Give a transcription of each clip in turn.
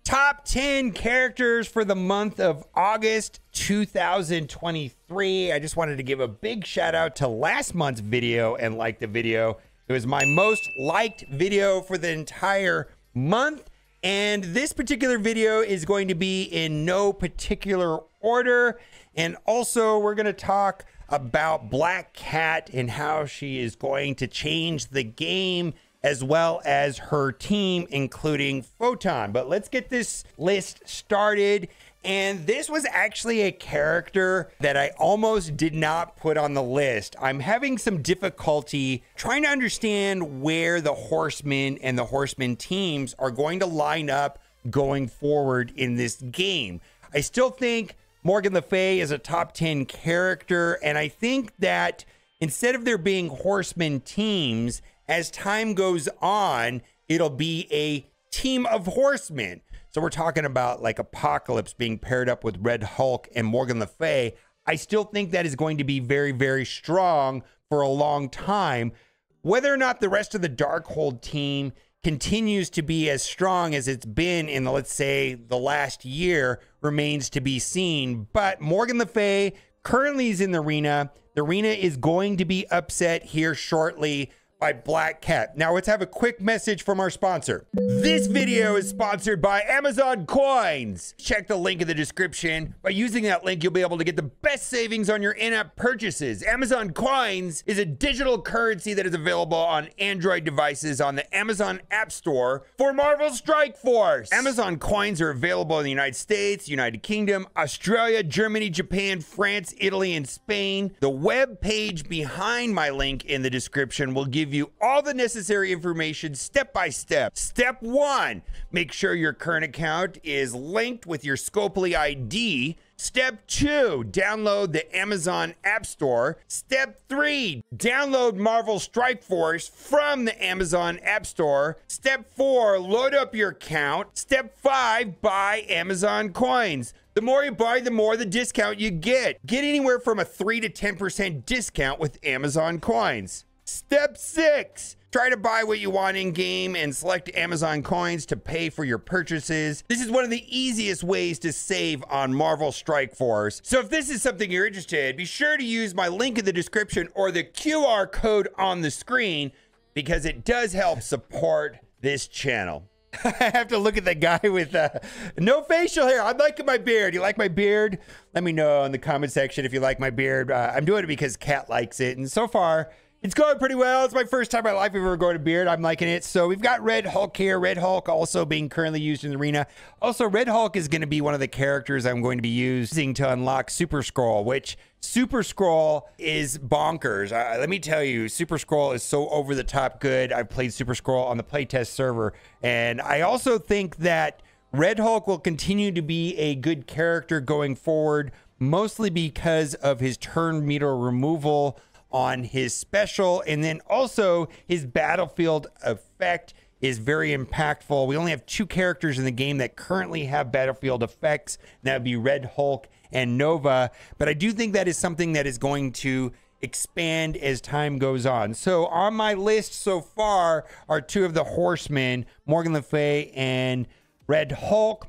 Top 10 characters for the month of August 2023. I just wanted to give a big shout out to last month's video and like the video. It was my most liked video for the entire month. And this particular video is going to be in no particular order. And also we're going to talk about Black Cat and how she is going to change the game, as well as her team, including Photon. But let's get this list started. And this was actually a character that I almost did not put on the list. I'm having some difficulty trying to understand where the Horsemen and the Horsemen teams are going to line up going forward in this game. I still think Morgan Le Fay is a top 10 character, and I think that instead of there being Horsemen teams, as time goes on, it'll be a team of horsemen. So we're talking about like Apocalypse being paired up with Red Hulk and Morgan Le Fay. I still think that is going to be very, very strong for a long time. Whether or not the rest of the Darkhold team continues to be as strong as it's been in, let's say, the last year remains to be seen. But Morgan Le Fay currently is in the arena. The arena is going to be upset here shortly by Black Cat. Now let's have a quick message from our sponsor. This video is sponsored by Amazon Coins. Check the link in the description. By using that link, you'll be able to get the best savings on your in-app purchases. Amazon Coins is a digital currency that is available on Android devices on the Amazon App Store for Marvel Strike Force. Amazon Coins are available in the United States, United Kingdom, Australia, Germany, Japan, France, Italy, and Spain. The web page behind my link in the description will give you all the necessary information step by step. Step 1, make sure your current account is linked with your Scopely ID. Step 2, download the Amazon App Store. Step 3, download Marvel Strike Force from the Amazon App Store. Step 4, load up your account. Step 5, buy Amazon Coins. The more you buy, the more the discount you get. Get anywhere from a 3 to 10% discount with Amazon Coins. Step 6, try to buy what you want in game and select Amazon Coins to pay for your purchases. This is one of the easiest ways to save on Marvel Strike Force. So if this is something you're interested in, be sure to use my link in the description or the QR code on the screen, because it does help support this channel. I have to look at the guy with no facial hair. I'm liking my beard. You like my beard? Let me know in the comment section if you like my beard. I'm doing it because Kat likes it, and so far it's going pretty well. It's my first time in my life I've ever grown a beard. I'm liking it. So we've got Red Hulk here. Red Hulk also being currently used in the arena. Also, Red Hulk is going to be one of the characters I'm going to be using to unlock Super Skrull, which Super Skrull is bonkers. Let me tell you, Super Skrull is so over the top good. I've played Super Skrull on the playtest server. And I also think that Red Hulk will continue to be a good character going forward, mostly because of his turn meter removal on his special, and then also his battlefield effect is very impactful. We only have 2 characters in the game that currently have battlefield effects. That would be Red Hulk and Nova, but I do think that is something that is going to expand as time goes on. So on my list so far are 2 of the Horsemen, Morgan Le Fay and Red Hulk.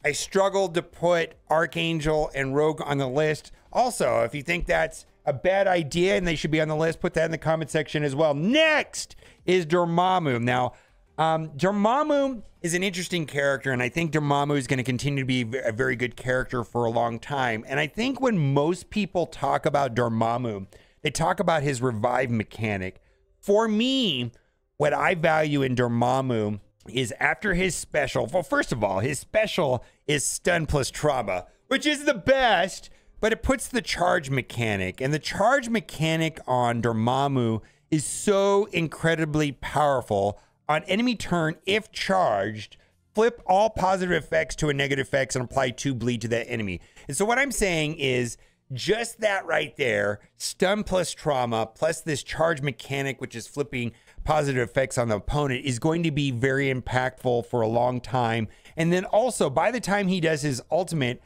I struggled to put Archangel and Rogue on the list. Also, if you think that's a bad idea and they should be on the list, put that in the comment section as well. Next is Dormammu. Now, Dormammu is an interesting character, and I think Dormammu is going to continue to be a very good character for a long time. And I think when most people talk about Dormammu, they talk about his revive mechanic. For me, what I value in Dormammu is after his special. Well, first of all, his special is stun plus trauma, which is the best, but it puts the charge mechanic, and the charge mechanic on Dormammu is so incredibly powerful. On enemy turn, if charged, flip all positive effects to a negative effects and apply 2 bleed to that enemy. And so what I'm saying is just that right there, stun plus trauma, plus this charge mechanic, which is flipping positive effects on the opponent, is going to be very impactful for a long time. And then also, by the time he does his ultimate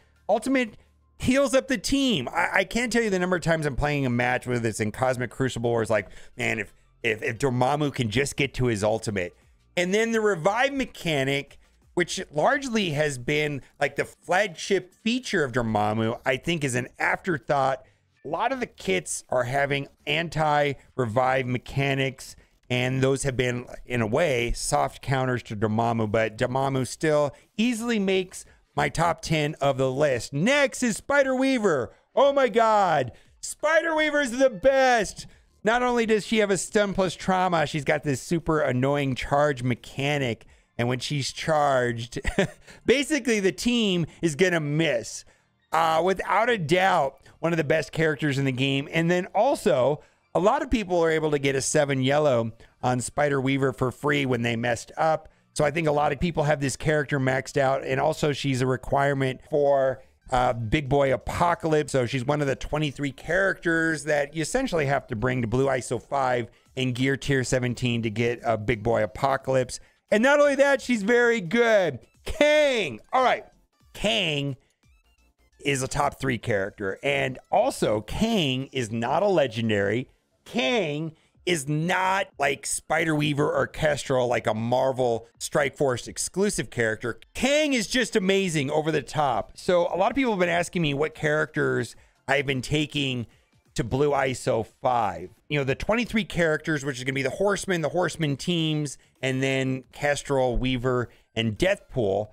heals up the team. I can't tell you the number of times I'm playing a match, whether it's in Cosmic Crucible, or it's like, man, if Dormammu can just get to his ultimate. And then the revive mechanic which largely has been like the flagship feature of Dormammu, I think is an afterthought. A lot of the kits are having anti-revive mechanics, and those have been, in a way, soft counters to Dormammu, but Dormammu still easily makes my top 10 of the list. Next is Spider-Weaver. Oh my God, Spider-Weaver is the best. Not only does she have a stun plus trauma, she's got this super annoying charge mechanic, and when she's charged, basically the team is gonna miss. Without a doubt, one of the best characters in the game. And then also, a lot of people are able to get a 7 yellow on Spider-Weaver for free when they messed up. So I think a lot of people have this character maxed out. And also, she's a requirement for Big Boy Apocalypse. So she's one of the 23 characters that you essentially have to bring to Blue ISO 5 and Gear Tier 17 to get a Big Boy Apocalypse. And not only that, she's very good. Kang. All right. Kang is a top 3 character. And also, Kang is not a legendary. Kang is not like Spider-Weaver or Kestrel, like a Marvel Strike Force exclusive character. Kang is just amazing, over the top. So a lot of people have been asking me what characters I've been taking to Blue ISO 5. You know, the 23 characters, which is going to be the Horseman teams, and then Kestrel, Weaver, and Deathpool.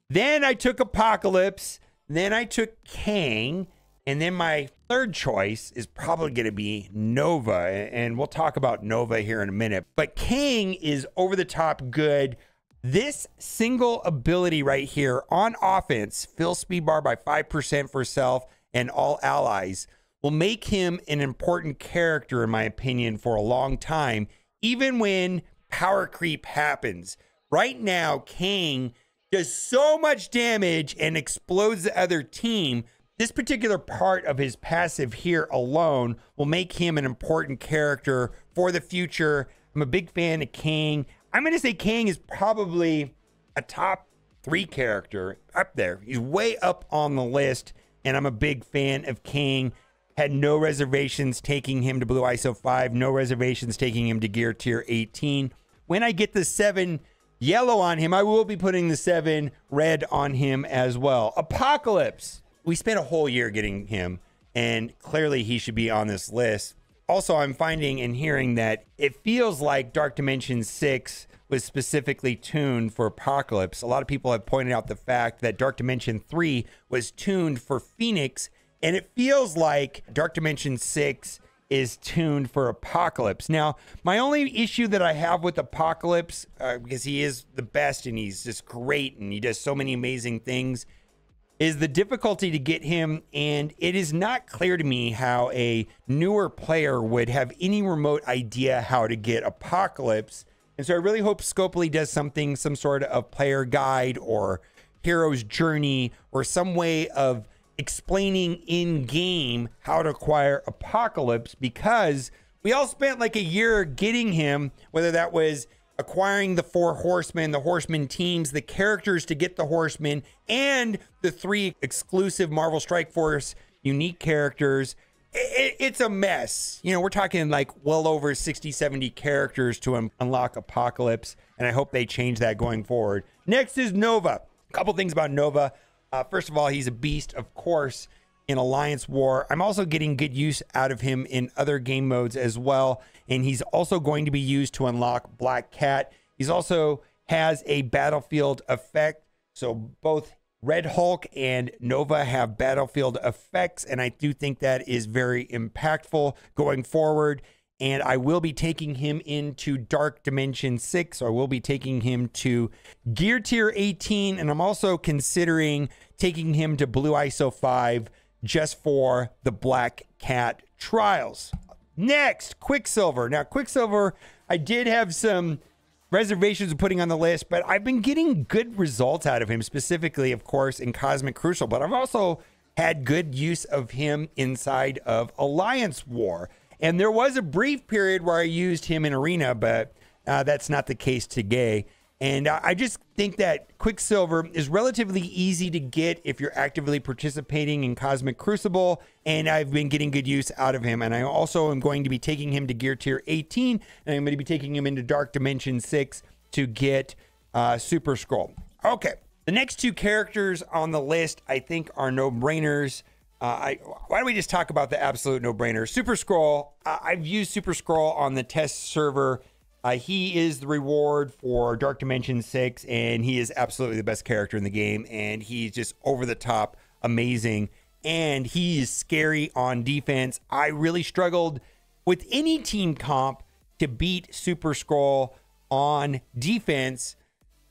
Then I took Apocalypse. Then I took Kang, and then my third choice is probably going to be Nova, and we'll talk about Nova here in a minute. But Kang is over the top good. This single ability right here on offense, fill speed bar by 5% for self and all allies, will make him an important character, in my opinion, for a long time, even when power creep happens. Right now, Kang does so much damage and explodes the other team. This particular part of his passive here alone will make him an important character for the future. I'm a big fan of Kang. I'm going to say Kang is probably a top 3 character up there. He's way up on the list, and I'm a big fan of Kang. Had no reservations taking him to Blue ISO 5, no reservations taking him to Gear Tier 18. When I get the 7 yellow on him, I will be putting the 7 red on him as well. Apocalypse. We spent a whole year getting him, and clearly he should be on this list. Also, I'm finding and hearing that it feels like Dark Dimension 6 was specifically tuned for Apocalypse. A lot of people have pointed out the fact that Dark Dimension 3 was tuned for Phoenix, and it feels like Dark Dimension 6 is tuned for Apocalypse. Now, my only issue that I have with Apocalypse, because he is the best and he's just great and he does so many amazing things, is the difficulty to get him. And it is not clear to me how a newer player would have any remote idea how to get Apocalypse. And so I really hope Scopely does something, some sort of player guide or hero's journey or some way of explaining in game how to acquire Apocalypse, because we all spent like a year getting him, whether that was acquiring the 4 horsemen, the horseman teams, the characters to get the horsemen, and the 3 exclusive Marvel Strike Force unique characters. It's a mess. You know, we're talking like well over 60, 70 characters to unlock Apocalypse, and I hope they change that going forward. Next is Nova. A couple things about Nova. First of all, he's a beast, of course, in Alliance War. I'm also getting good use out of him in other game modes as well. And he's also going to be used to unlock Black Cat. He's also has a battlefield effect. So both Red Hulk and Nova have battlefield effects. And I do think that is very impactful going forward. And I will be taking him into Dark Dimension 6. So I will be taking him to Gear Tier 18. And I'm also considering taking him to Blue ISO 5 just for the Black Cat trials. Next, Quicksilver. Now, Quicksilver, I did have some reservations of putting on the list, but I've been getting good results out of him, specifically, of course, in Cosmic Crucial. But I've also had good use of him inside of Alliance War. And there was a brief period where I used him in Arena, but that's not the case today. And I just think that Quicksilver is relatively easy to get if you're actively participating in Cosmic Crucible, and I've been getting good use out of him. And I also am going to be taking him to Gear Tier 18, and I'm going to be taking him into Dark Dimension 6 to get Super Scroll. Okay, the next two characters on the list I think are no-brainers. Why don't we just talk about the absolute no-brainer? Super Skrull. I've used Super Skrull on the test server. He is the reward for Dark Dimension 6, and he is absolutely the best character in the game, and he's just over the top amazing, and he is scary on defense. I really struggled with any team comp to beat Super Skrull on defense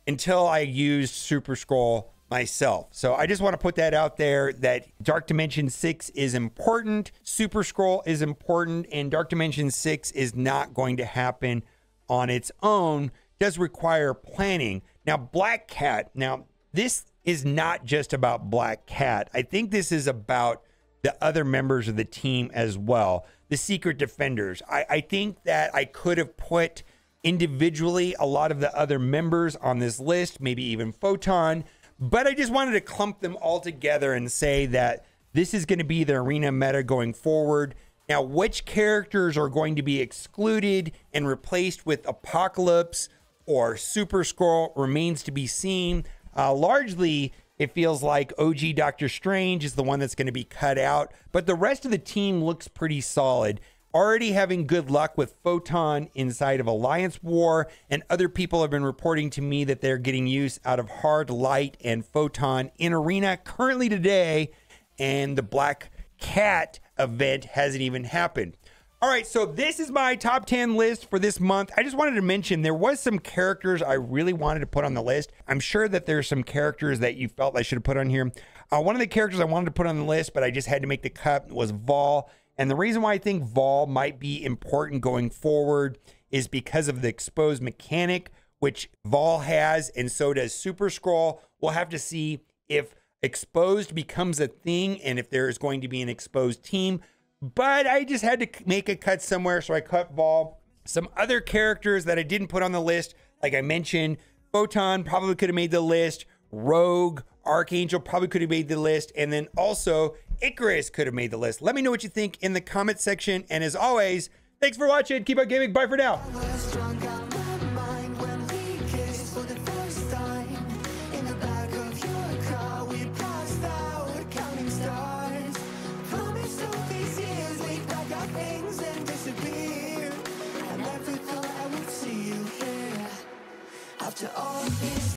until I used Super Skrull myself. So I just want to put that out there, that Dark Dimension 6 is important, Super Skrull is important, and Dark Dimension 6 is not going to happen on its own. It does require planning. Now, Black Cat. Now, this is not just about Black Cat. I think this is about the other members of the team as well. The Secret Defenders. I think that I could have put individually a lot of the other members on this list, maybe even Photon, but I just wanted to clump them all together and say that this is going to be the arena meta going forward. Now, which characters are going to be excluded and replaced with Apocalypse or Super Skrull remains to be seen. Largely, it feels like OG Doctor Strange is the one that's going to be cut out, but the rest of the team looks pretty solid. Already having good luck with Photon inside of Alliance War, and other people have been reporting to me that they're getting use out of Hard Light and Photon in Arena currently today, and the Black Cat event hasn't even happened. All right, so this is my top 10 list for this month. I just wanted to mention there was some characters I really wanted to put on the list. I'm sure that there's some characters that you felt I should have put on here. One of the characters I wanted to put on the list, but I just had to make the cut, was Vol. And the reason why I think Vol might be important going forward is because of the exposed mechanic, which Vol has, and so does Super Skrull. We'll have to see if exposed becomes a thing and if there is going to be an exposed team. But I just had to make a cut somewhere, so I cut Vol. Some other characters that I didn't put on the list, like I mentioned, Photon probably could have made the list. Rogue, Archangel probably could have made the list. And then also Icarus could have made the list. Let me know what you think in the comment section. And as always, thanks for watching. Keep on gaming. Bye for now.